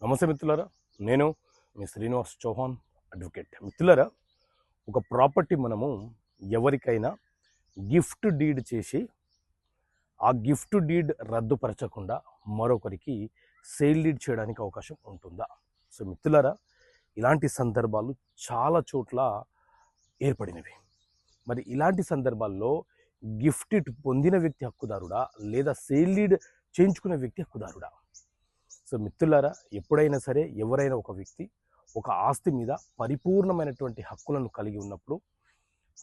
నమస్తే మిత్రులారా, నేను మీ శ్రీనివాస్ చౌహాన్ అడ్వకేట్. మిత్రులారా, ఒక ప్రాపర్టీ మనము ఎవరికైనా గిఫ్ట్ డీడ్ చేసి ఆ గిఫ్ట్ డీడ్ రద్దుపరచకుండా మరొకరికి సేల్ డీడ్ చేయడానికి అవకాశం ఉంటుందా? సో మిత్రులారా, ఇలాంటి సందర్భాలు చాలా చోట్ల ఏర్పడినవి. మరి ఇలాంటి సందర్భాల్లో గిఫ్ట్ పొందిన వ్యక్తి హక్కుదారుడా లేదా సేల్ డీడ్ చేయించుకునే వ్యక్తి హక్కుదారుడా? సో మిత్రులారా, ఎప్పుడైనా సరే ఎవరైనా ఒక వ్యక్తి ఒక ఆస్తి మీద పరిపూర్ణమైనటువంటి హక్కులను కలిగి ఉన్నప్పుడు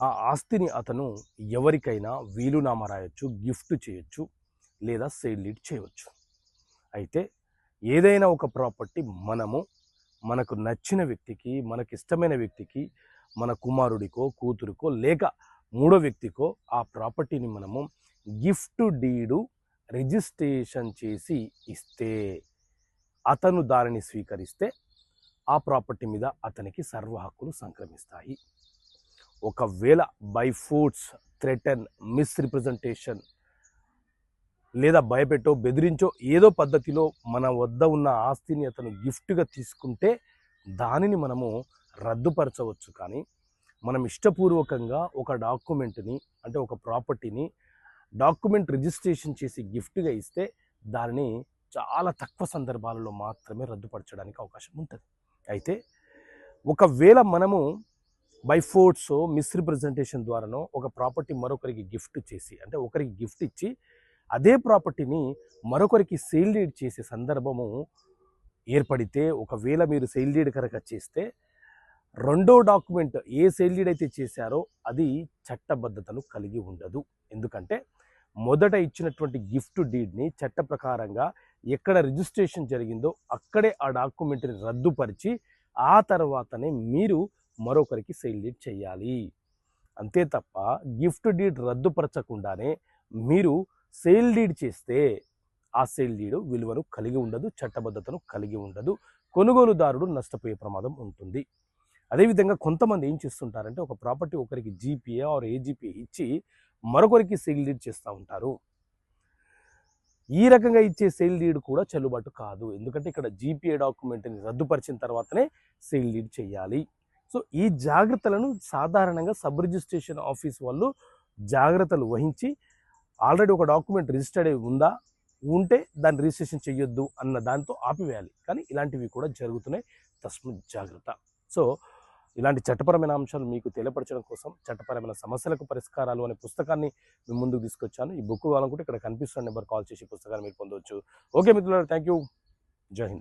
ఆ ఆస్తిని అతను ఎవరికైనా వీలునామా రాయొచ్చు, గిఫ్ట్ చేయొచ్చు లేదా సేల్ డీడ్ చేయవచ్చు. అయితే ఏదైనా ఒక ప్రాపర్టీ మనకు నచ్చిన వ్యక్తికి, మనకి ఇష్టమైన వ్యక్తికి, మన కుమారుడికో కూతురికో లేక మూడో వ్యక్తికో ఆ ప్రాపర్టీని మనము గిఫ్ట్ డీడు రిజిస్ట్రేషన్ చేసి ఇస్తే, అతను దానిని స్వీకరిస్తే ఆ ప్రాపర్టీ మీద అతనికి సర్వ హక్కులు సంక్రమిస్తాయి. ఒకవేళ బై ఫోర్స్, థ్రెటన్, మిస్రిప్రజెంటేషన్ లేదా భయపెట్టో బెదిరించో ఏదో పద్ధతిలో మన వద్ద ఉన్న ఆస్తిని అతను గిఫ్ట్గా తీసుకుంటే దానిని మనము రద్దుపరచవచ్చు. కానీ మనం ఇష్టపూర్వకంగా ఒక డాక్యుమెంట్ని, అంటే ఒక ప్రాపర్టీని డాక్యుమెంట్ రిజిస్ట్రేషన్ చేసి గిఫ్ట్గా ఇస్తే దానిని చాలా తక్కువ సందర్భాలలో మాత్రమే రద్దుపరచడానికి అవకాశం ఉంటుంది. అయితే ఒకవేళ మనము బై ఫోర్స్, మిస్రిప్రజెంటేషన్ ద్వారానో ఒక ప్రాపర్టీ మరొకరికి గిఫ్ట్ చేసి, అంటే ఒకరికి గిఫ్ట్ ఇచ్చి అదే ప్రాపర్టీని మరొకరికి సేల్ డీడ్ చేసే సందర్భము ఏర్పడితే, ఒకవేళ మీరు సేల్ డీడ్ కనుక చేస్తే రెండో డాక్యుమెంట్ ఏ సేల్ డీడ్ అయితే చేశారో అది చట్టబద్ధతను కలిగి ఉండదు. ఎందుకంటే మొదట ఇచ్చినటువంటి గిఫ్ట్ డీడ్ని చట్ట ప్రకారంగా ఎక్కడ రిజిస్ట్రేషన్ జరిగిందో అక్కడే ఆ డాక్యుమెంట్ని రద్దుపరిచి ఆ తర్వాతనే మీరు మరొకరికి సేల్ డీడ్ చేయాలి. అంతే తప్ప గిఫ్ట్ డీడ్ రద్దుపరచకుండానే మీరు సేల్ డీడ్ చేస్తే ఆ సేల్ డీడ్ విలువను కలిగి ఉండదు, చట్టబద్ధతను కలిగి ఉండదు, కొనుగోలుదారుడు నష్టపోయే ప్రమాదం ఉంటుంది. అదేవిధంగా కొంతమంది ఏం చేస్తుంటారంటే ఒక ప్రాపర్టీ ఒకరికి జీపీఏ ఆర్ ఏజీపీఏ ఇచ్చి మరొకరికి సేల్ డీడ్ చేస్తూ ఉంటారు. ఈ రకంగా ఇచ్చే సేల్ డీడ్ కూడా చెల్లుబాటు కాదు. ఎందుకంటే ఇక్కడ జీపీఏ డాక్యుమెంట్ని రద్దుపరిచిన తర్వాతనే సేల్ డీడ్ చేయాలి. సో ఈ జాగ్రత్తలను సాధారణంగా సబ్ రిజిస్ట్రేషన్ ఆఫీస్ వాళ్ళు జాగ్రత్తలు వహించి ఆల్రెడీ ఒక డాక్యుమెంట్ రిజిస్టర్డ్ అయి ఉంటే దాన్ని రిజిస్ట్రేషన్ చేయొద్దు అన్న దాంతో ఆపివేయాలి. కానీ ఇలాంటివి కూడా జరుగుతున్నాయి, తస్మాత్ జాగ్రత్త. సో ఇలాంటి చట్టపరమైన అంశాలు మీకు తెలియపరచడం కోసం చట్టపరమైన సమస్యలకు పరిష్కారాలు అనే పుస్తకాన్ని మీ ముందుకు తీసుకొచ్చాను. ఈ బుక్ కావాలనుకుంటే ఇక్కడ కనిపిస్తున్న నెంబర్ కాల్ చేసి పుస్తకాన్ని మీరు పొందవచ్చు. ఓకే మిత్రులారా, థ్యాంక్ యూ. జై హింద్.